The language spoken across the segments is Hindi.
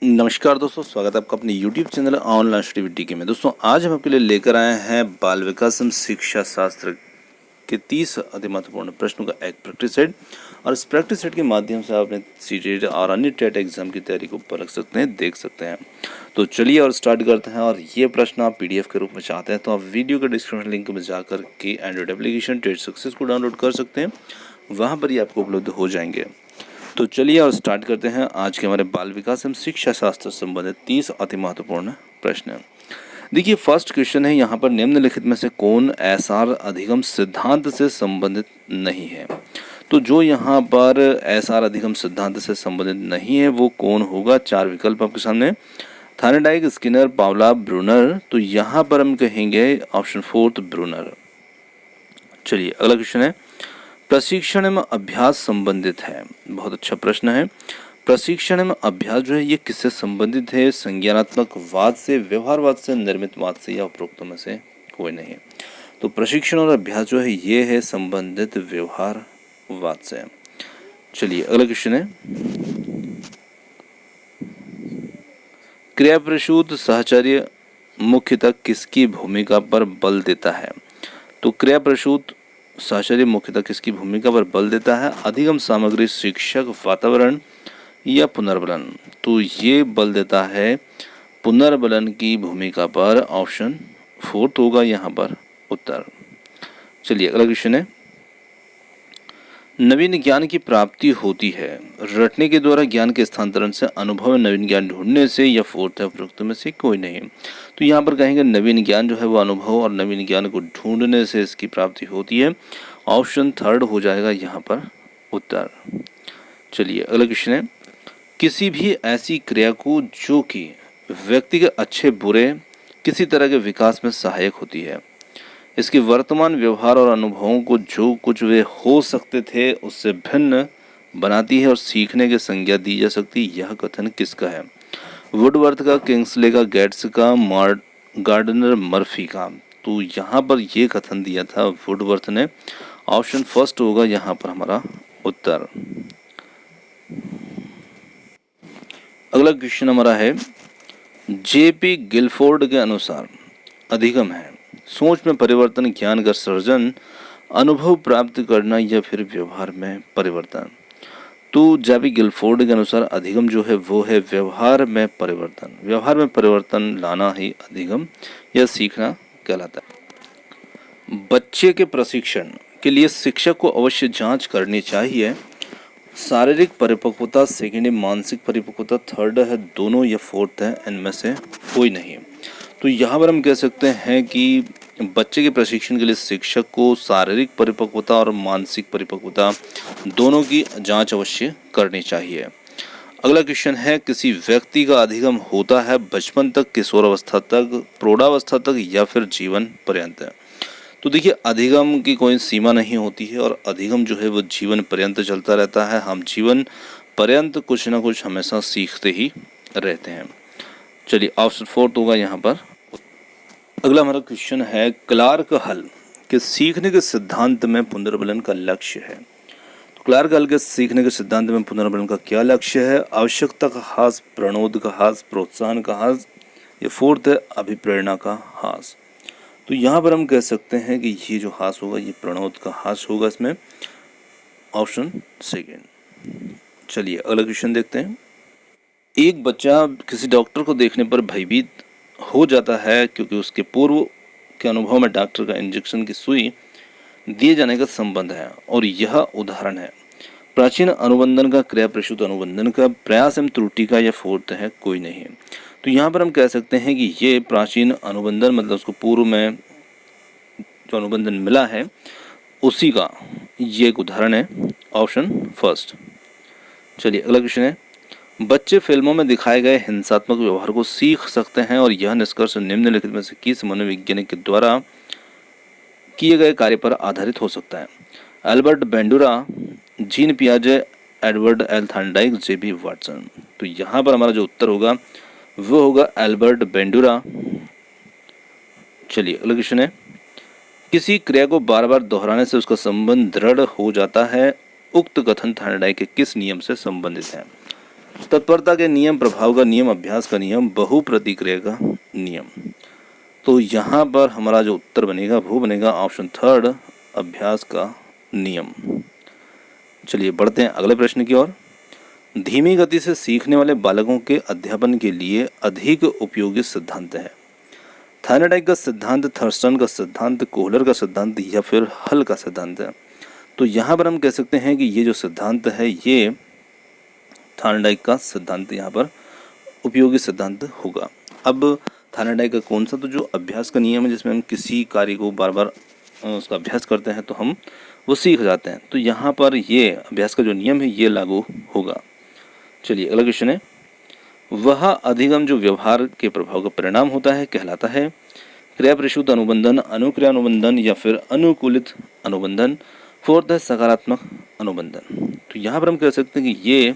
नमस्कार दोस्तों, स्वागत है आपका अपने YouTube channel online study with टीके में। दोस्तों आज हम आपके लिए लेकर आए हैं बाल विकास एवं शिक्षा शास्त्र के 30 अति महत्वपूर्ण प्रश्नों का एक प्रैक्टिस सेट। और इस प्रैक्टिस सेट के माध्यम से आप अपने सीटेट और अन्य टेट एग्जाम की तैयारी को परख सकते हैं, देख सकते हैं। तो चलिए और स्टार्ट करते हैं। और ये प्रश्न आप PDF के रूप में चाहते हैं तो आप वीडियो के डिस्क्रिप्शन लिंक में जाकर के एंड्रॉइड एप्लीकेशन टेट सक्सेस को डाउनलोड कर सकते हैं, वहाँ पर ही आपको उपलब्ध हो जाएंगे। तो चलिए और स्टार्ट करते हैं आज के हमारे बाल विकास एवं शिक्षा शास्त्र से संबंधित 30 अति महत्वपूर्ण प्रश्न। देखिए फर्स्ट क्वेश्चन है यहाँ पर, निम्नलिखित में से कौन SR अधिगम सिद्धांत से संबंधित नहीं है। तो जो यहाँ पर SR अधिगम सिद्धांत से संबंधित नहीं है वो कौन होगा। चार विकल्प आपके सामने, थार्नडाइक, स्किनर, पावला, ब्रूनर। तो यहाँ पर हम कहेंगे ऑप्शन 4 ब्रूनर। चलिए अगला क्वेश्चन है, प्रशिक्षण एवं अभ्यास संबंधित है। बहुत अच्छा प्रश्न है। प्रशिक्षण एवं अभ्यास जो है ये किससे संबंधित है। संज्ञानात्मक वाद से, व्यवहारवाद से, निर्मित वाद से या उपरोक्तों में से कोई नहीं। तो प्रशिक्षण और अभ्यास जो है ये है संबंधित व्यवहारवाद से। चलिए अगला क्वेश्चन है, क्रिया प्रसूत साहचर्य मुख्यतः किसकी भूमिका पर बल देता है। तो क्रिया प्रसूत साहचर्य मुख्यतः किसकी भूमिका पर बल देता है। अधिगम सामग्री, शिक्षक, वातावरण या पुनर्बलन। तो ये बल देता है पुनर्बलन की भूमिका पर। ऑप्शन 4 होगा यहाँ पर उत्तर। चलिए अगला क्वेश्चन है, नवीन ज्ञान की प्राप्ति होती है रटने के द्वारा, ज्ञान के स्थानांतरण से, अनुभव में नवीन ज्ञान ढूंढने से या 4 है उपरोक्त में से कोई नहीं। तो यहाँ पर कहेंगे नवीन ज्ञान जो है वो अनुभव और नवीन ज्ञान को ढूंढने से इसकी प्राप्ति होती है। ऑप्शन 3 हो जाएगा यहाँ पर उत्तर। चलिए अगला क्वेश्चन है, किसी भी ऐसी क्रिया को जो कि व्यक्ति के अच्छे बुरे किसी तरह के विकास में सहायक होती है, इसके वर्तमान व्यवहार और अनुभवों को जो कुछ वे हो सकते थे उससे भिन्न बनाती है और सीखने की संज्ञा दी जा सकती है, यह कथन किसका है। वुडवर्थ का, किंग्सले का, गेट्स का, गार्डनर मर्फी का। तो यहाँ पर ये कथन दिया था वुडवर्थ ने। ऑप्शन 1 होगा यहाँ पर हमारा उत्तर। अगला क्वेश्चन हमारा है, JP गिलफोर्ड के अनुसार अधिगम है सोच में परिवर्तन, ज्ञान का सृजन, अनुभव प्राप्त करना या फिर व्यवहार में परिवर्तन। तो JP गिलफोर्ड के अनुसार अधिगम जो है वो है व्यवहार में परिवर्तन। व्यवहार में परिवर्तन लाना ही अधिगम या सीखना कहलाता है। बच्चे के प्रशिक्षण के लिए शिक्षक को अवश्य जांच करनी चाहिए। शारीरिक परिपक्वता, सेकेंड है मानसिक परिपक्वता, थर्ड है दोनों या 4 है इनमें से कोई नहीं। तो यहाँ पर हम कह सकते हैं कि बच्चे के प्रशिक्षण के लिए शिक्षक को शारीरिक परिपक्वता और मानसिक परिपक्वता दोनों की जांच अवश्य करनी चाहिए। अगला क्वेश्चन है, किसी व्यक्ति का अधिगम होता है बचपन तक, किशोरावस्था तक, प्रौढ़ावस्था तक या फिर जीवन पर्यंत। तो देखिए अधिगम की कोई सीमा नहीं होती है और अधिगम जो है वो जीवन पर्यंत चलता रहता है। हम जीवन पर्यंत कुछ ना कुछ हमेशा सीखते ही रहते हैं। चलिए ऑप्शन 4 होगा यहाँ पर। अगला हमारा क्वेश्चन है, क्लार्क हल के सीखने के सिद्धांत में पुनर्बलन का लक्ष्य है। तो क्लार्क हल के सीखने के सिद्धांत में पुनर्बलन का क्या लक्ष्य है। आवश्यकता का ह्रास, प्रणोद का ह्रास, प्रोत्साहन का ह्रास या 4 है अभिप्रेरणा का ह्रास। तो यहाँ पर हम कह सकते हैं कि ये जो ह्रास होगा ये प्रणोद का ह्रास होगा इसमें। ऑप्शन 2। चलिए अगला क्वेश्चन देखते हैं, एक बच्चा किसी डॉक्टर को देखने पर भयभीत हो जाता है क्योंकि उसके पूर्व के अनुभव में डॉक्टर का इंजेक्शन की सुई दिए जाने का संबंध है और यह उदाहरण है। प्राचीन अनुबंधन का, क्रिया प्रसूत अनुबंधन का, प्रयास एवं त्रुटि का या 4 है कोई नहीं। तो यहाँ पर हम कह सकते हैं कि ये प्राचीन अनुबंधन मतलब उसको पूर्व में जो अनुबंधन मिला है उसी का ये एक उदाहरण है। ऑप्शन 1। चलिए अगला क्वेश्चन है, बच्चे फिल्मों में दिखाए गए हिंसात्मक व्यवहार को सीख सकते हैं और यह निष्कर्ष निम्नलिखित में से किस मनोवैज्ञानिक के द्वारा किए गए कार्य पर आधारित हो सकता है। एल्बर्ट बेंडूरा, जीन पियाजे, Edward L Thorndike, JP Watson. तो यहाँ पर हमारा जो उत्तर होगा वो होगा एल्बर्ट बेंडूरा। चलिए अगला क्वेश्चन है, किसी क्रिया को बार बार दोहराने से उसका संबंध दृढ़ हो जाता है, उक्त कथन थार्नडाइक के किस नियम से संबंधित है। तत्परता के नियम, प्रभाव का नियम, अभ्यास का नियम, बहुप्रतिक्रिया का नियम। तो यहाँ पर हमारा जो उत्तर बनेगा वो बनेगा ऑप्शन थर्ड, अभ्यास का नियम। चलिए बढ़ते हैं अगले प्रश्न की ओर। धीमी गति से सीखने वाले बालकों के अध्यापन के लिए अधिक उपयोगी सिद्धांत है। थायरडाइक का सिद्धांत, थर्स्टन का सिद्धांत, कोहलर का सिद्धांत या फिर हल का सिद्धांत है। तो यहाँ पर हम कह सकते हैं कि ये जो सिद्धांत है ये थायरडाइक का सिद्धांत यहाँ पर उपयोगी सिद्धांत होगा। अब थायरडाइक का कौन सा, तो जो अभ्यास का नियम है जिसमें हम किसी कार्य को बार बार उसका अभ्यास करते हैं तो हम वो सीख जाते हैं। तो यहाँ पर ये अभ्यास का जो नियम है ये लागू होगा। चलिए अगला क्वेश्चन है, वह अधिगम जो व्यवहार के प्रभाव का परिणाम होता है कहलाता है क्रिया प्रसूत अनुबंधन, अनुक्रिया अनुबंधन या फिर अनुकूलित अनुबंधन। फोर्थ है सकारात्मक अनुबंधन। तो यहाँ पर हम कह सकते हैं कि ये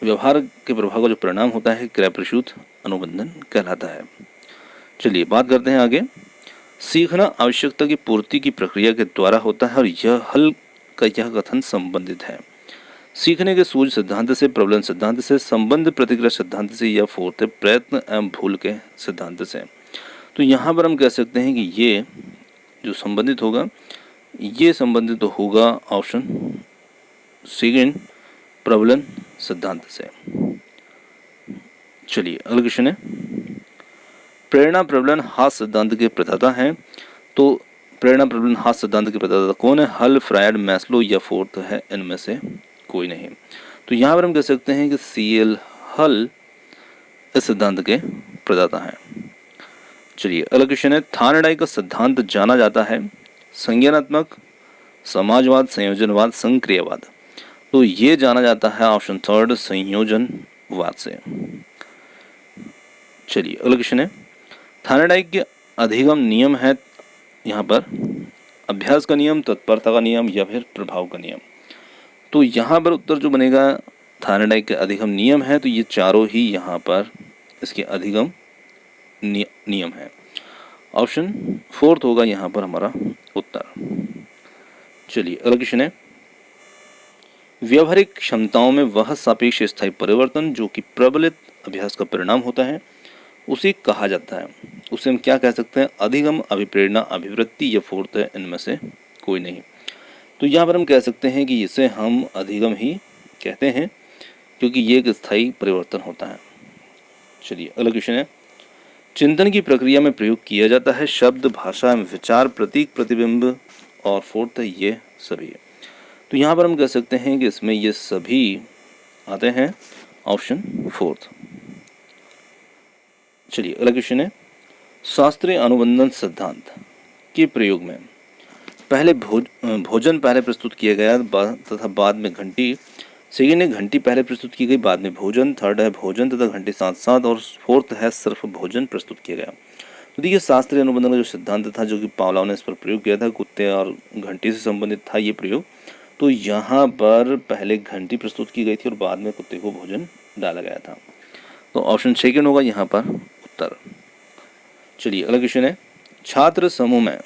व्यवहार के प्रभाव का जो परिणाम होता है क्रिया प्रसूत अनुबंधन कहलाता है। चलिए बात करते हैं आगे। सीखना आवश्यकता की पूर्ति की प्रक्रिया के द्वारा होता है और यह हल का यह कथन संबंधित है सीखने के सूझ सिद्धांत से, प्रबलन सिद्धांत से, संबंध प्रतिक्रिया सिद्धांत से या फोर्थ है प्रयत्न एवं भूल के सिद्धांत से। तो यहाँ पर हम कह सकते हैं कि ये जो संबंधित होगा ये संबंधित तो होगा ऑप्शन सेकंड, प्रबलन सिद्धांत से। चलिए अगला क्वेश्चन है, प्रेरणा प्रबलन हाथ सिद्धांत के प्रदाता हैं। तो प्रेरणा प्रबलन हाथ सिद्धांत के प्रदाता कौन है? हल, फ्रायड, मैस्लो या फोर्थ है इनमें से कोई नहीं। तो यहाँ पर हम कह सकते हैं कि सीएल हल इस सिद्धांत के प्रदाता हैं। चलिए अगला क्वेश्चन है, थायरडाइक का सिद्धांत जाना जाता है संज्ञानात्मक, समाजवाद, संयोजनवाद, संक्रियावाद। तो ये जाना जाता है ऑप्शन थर्ड संयोजनवाद से। चलिए अगला क्वेश्चन है, थायरडाइक के अधिगम नियम है यहाँ पर अभ्यास का नियम, तत्परता का नियम या फिर प्रभाव का नियम। तो यहाँ पर उत्तर जो बनेगा थायरडाइक के अधिगम नियम है। तो ये चारों ही यहाँ पर इसके अधिगम नियम है। ऑप्शन फोर्थ होगा यहाँ पर हमारा उत्तर। चलिए अगला क्वेश्चन है, व्यवहारिक क्षमताओं में वह सापेक्ष स्थायी परिवर्तन जो कि प्रबलित अभ्यास का परिणाम होता है उसे कहा जाता है। उसे हम क्या कह सकते हैं? अधिगम, अभिप्रेरणा, अभिवृत्ति या फोर्थ है इनमें से कोई नहीं। तो यहाँ पर हम कह सकते हैं कि इसे हम अधिगम ही कहते हैं क्योंकि ये एक स्थायी परिवर्तन होता है। चलिए अगला क्वेश्चन है, चिंतन की प्रक्रिया में प्रयोग किया जाता है शब्द, भाषा, विचार, प्रतीक, प्रतिबिंब और फोर्थ है ये सभी है। तो यहाँ पर हम कह सकते हैं कि इसमें ये सभी आते हैं ऑप्शन फोर्थ। चलिए अगला क्वेश्चन है, शास्त्रीय अनुबंधन सिद्धांत के प्रयोग में पहले भोजन पहले प्रस्तुत किया गया तथा बाद में घंटी। सेकेंड है घंटी पहले प्रस्तुत की गई बाद में भोजन। थर्ड है भोजन तथा घंटी साथ साथ। और फोर्थ है सिर्फ भोजन प्रस्तुत किया गया। तो देखिए शास्त्रीय अनुबंधन का जो सिद्धांत था जो कि पावलोव ने इस पर प्रयोग किया था, कुत्ते और घंटी से संबंधित था ये प्रयोग। तो यहाँ पर पहले घंटी प्रस्तुत की गई थी और बाद में कुत्ते को भोजन डाला गया था। तो ऑप्शन सेकेंड होगा यहाँ पर उत्तर। चलिए अगला क्वेश्चन है, छात्र समूह में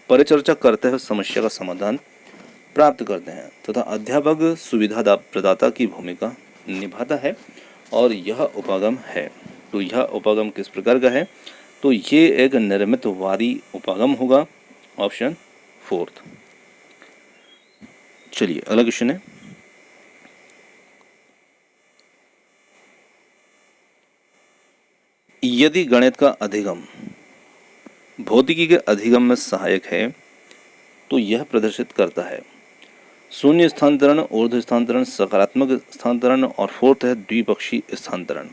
परिचर्चा करते हुए समस्या का समाधान प्राप्त करते हैं तथा अध्यापक सुविधा प्रदाता की भूमिका निभाता है और यह उपागम है। तो यह उपागम किस प्रकार का है? तो ये एक निर्मितवादी उपागम होगा, ऑप्शन फोर्थ। चलिए अगला क्वेश्चन है, यदि गणित का अधिगम भौतिकी के अधिगम में सहायक है तो यह प्रदर्शित करता है शून्य स्थानांतरण, ऊर्ध्व स्थानांतरण, सकारात्मक स्थानांतरण और फोर्थ है द्विपक्षीय स्थानांतरण।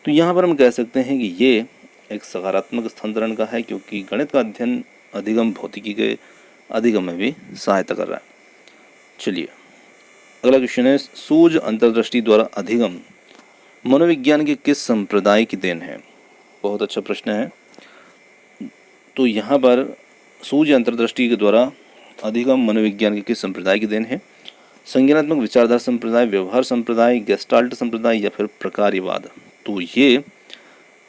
तो यहाँ पर हम कह सकते हैं कि ये एक सकारात्मक स्थानांतरण का है क्योंकि गणित का अध्ययन अधिगम भौतिकी के अधिगम में भी सहायता कर रहा है। चलिए अगला क्वेश्चन है, सूझ अंतर्दृष्टि द्वारा अधिगम मनोविज्ञान के किस संप्रदाय की देन है? बहुत अच्छा प्रश्न है। तो यहाँ पर सूझ अंतर्दृष्टि के द्वारा अधिगम मनोविज्ञान के किस संप्रदाय की देन है? संज्ञानात्मक विचारधारा संप्रदाय, व्यवहार संप्रदाय, गेस्टाल्ट संप्रदाय या फिर प्रकार्यवाद। तो ये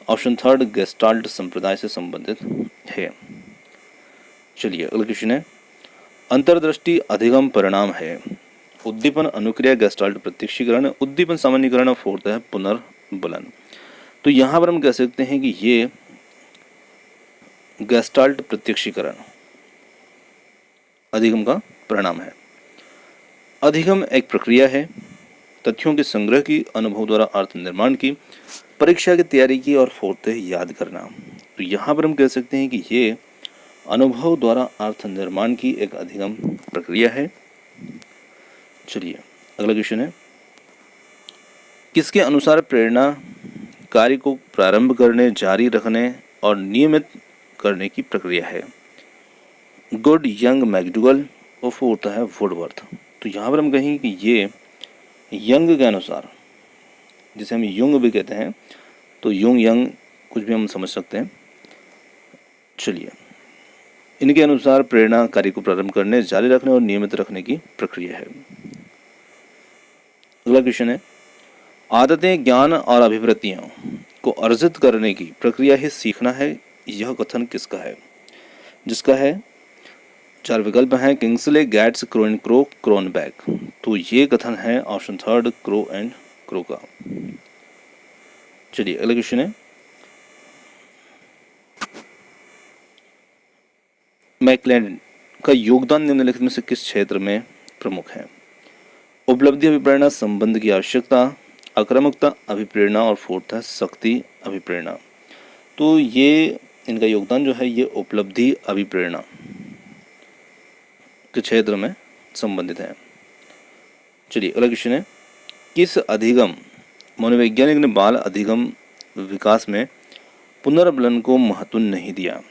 ऑप्शन थर्ड गेस्टाल्ट संप्रदाय से संबंधित है। चलिए अगला क्वेश्चन है, अंतर्दृष्टि अधिगम परिणाम है उद्दीपन अनुक्रिया गेस्टाल्ट प्रत्यक्षीकरण, उद्दीपन सामान्यीकरण और फोर्थ है पुनर्बलन। तो यहाँ पर हम कह सकते हैं कि ये गेस्टाल्ट प्रत्यक्षीकरण अधिगम का परिणाम है। अधिगम एक प्रक्रिया है, तथ्यों के संग्रह की, अनुभव द्वारा अर्थ निर्माण की, परीक्षा की तैयारी की और फोर्थ है याद करना। तो यहाँ पर हम कह सकते हैं कि ये अनुभव द्वारा अर्थ निर्माण की एक अधिगम प्रक्रिया है। चलिए अगला क्वेश्चन है, किसके अनुसार प्रेरणा कार्य को प्रारंभ करने, जारी रखने और नियमित करने की प्रक्रिया है? गुड, यंग, मैकडूगल और फोर्थ है वुडवर्थ। तो यहाँ पर हम कहेंगे कि ये यंग के अनुसार, जिसे हम युंग भी कहते हैं, तो युंग यंग कुछ भी हम समझ सकते हैं। चलिए, इनके अनुसार प्रेरणा कार्य को प्रारंभ करने, जारी रखने और नियमित रखने की प्रक्रिया है। अगला क्वेश्चन है, आदतें, ज्ञान और अभिवृत्तियों को अर्जित करने की प्रक्रिया ही सीखना है, यह कथन किसका है? जिसका है, चार विकल्प हैं, किंग्सले, गेट्स, क्रो, क्रोनबैक। तो ये कथन है option third, crow and crow का। चलिए अगला क्वेश्चन है, मैकलेलन का योगदान निम्नलिखित में से किस क्षेत्र में प्रमुख है? उपलब्धि अभिप्रेरणा, संबंध की आवश्यकता, आक्रामकता अभिप्रेरणा और फोर्थ है शक्ति अभिप्रेरणा। तो ये इनका योगदान जो है ये उपलब्धि अभिप्रेरणा के क्षेत्र में संबंधित है। चलिए अगला क्वेश्चन है, किस अधिगम मनोवैज्ञानिक ने बाल अधिगम विकास में पुनर्बलन को महत्व नहीं दिया?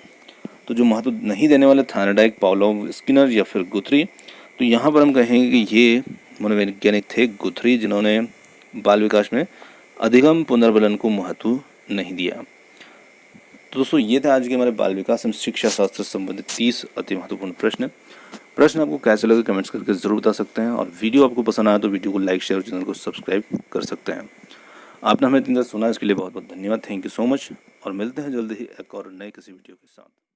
तो जो महत्व नहीं देने वाले थायरडाइक, पावलोव, स्किनर या फिर गुथरी। तो यहाँ पर हम कहेंगे कि ये मनोवैज्ञानिक थे गुथरी, जिन्होंने बाल विकास में अधिगम पुनर्बलन को महत्व नहीं दिया। तो दोस्तों ये थे आज के हमारे बाल विकास एवं शिक्षा शास्त्र से संबंधित 30 अति महत्वपूर्ण प्रश्न आपको कैसे लगे कमेंट्स करके जरूर बता सकते हैं, और वीडियो आपको पसंद आया तो वीडियो को लाइक, शेयर और चैनल को सब्सक्राइब कर सकते हैं। आपने हमें इतना सुना, इसके लिए बहुत बहुत धन्यवाद। थैंक यू सो मच, और मिलते हैं जल्दी ही एक और नए किसी वीडियो के साथ।